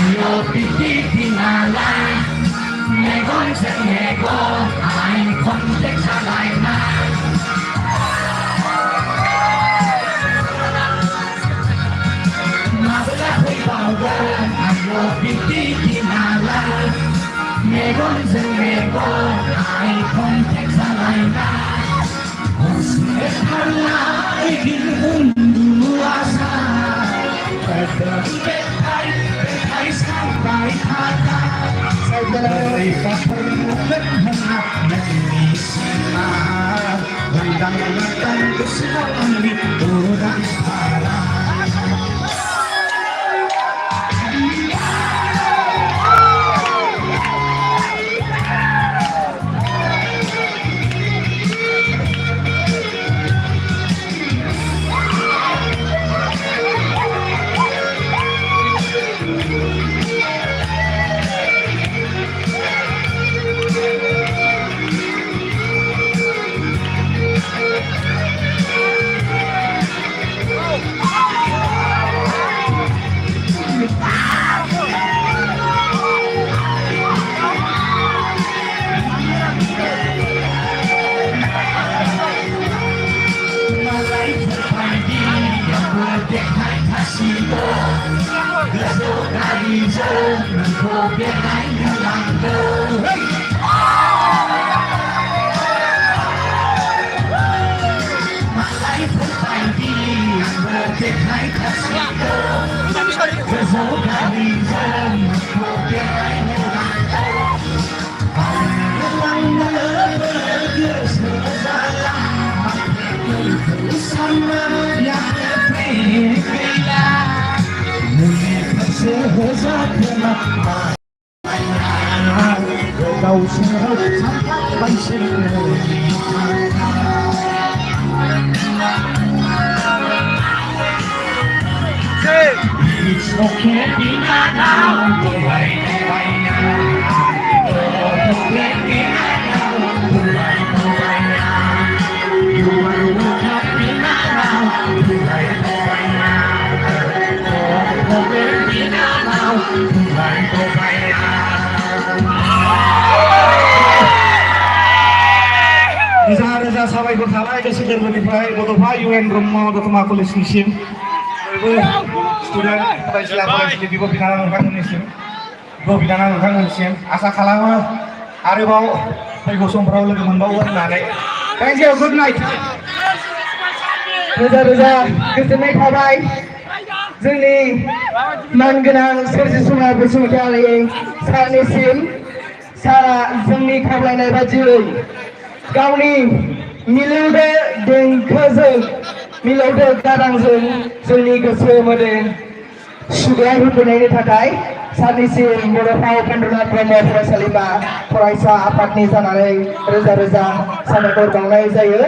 Ayo pikir tinggalai, megon sengego, ai konteks lainnya. Masalah pergaulan, ayo pikir tinggalai, megon sengego, ai konteks lainnya. Sekarang ingin luasa, berdebat sampai kata saya permulaan Indonesia bandang-bandang kesemuan liburan parah. Kau serap sampai sini. It's okay, Tina, now go away, go away now. Go away, Tina, now go away, go away now. You are welcome, Tina, now go away, go away now. Go away, Tina, now go away, go away now. Reza sahabatku salah itu sudah berlipat botolnya UN Bromo Dotma Koleksim student potensial kolektif di bidang Indonesia asa kalama aribau faigo sombrau lagi membawa nanai. Thank you, good night. Reza goजोननाय थाबाय जोंनि मानगोनां सोरजिसुमा बसुमतारी सारनिसिम सारा जोंनि खावलायनाय बादियै गावनि मिलौदो देंखोजों मिलौदो गारांजों जोंनि गोसो मोदोम सुग्लाय होफैनायनि थाखाय सारनिसिम बर' फाव पेन्डुलार ब्रह्म फरायसालिमा फरायसा आफादनि जानानै रोजा रोजा साबायखर बावनाय जायो।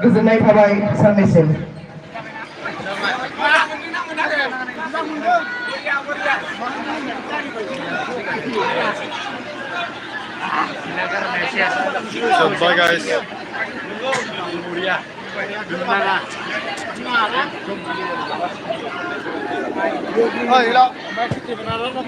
गोजोननाय थाबाय सारनिसिम। So bye guys. Oh,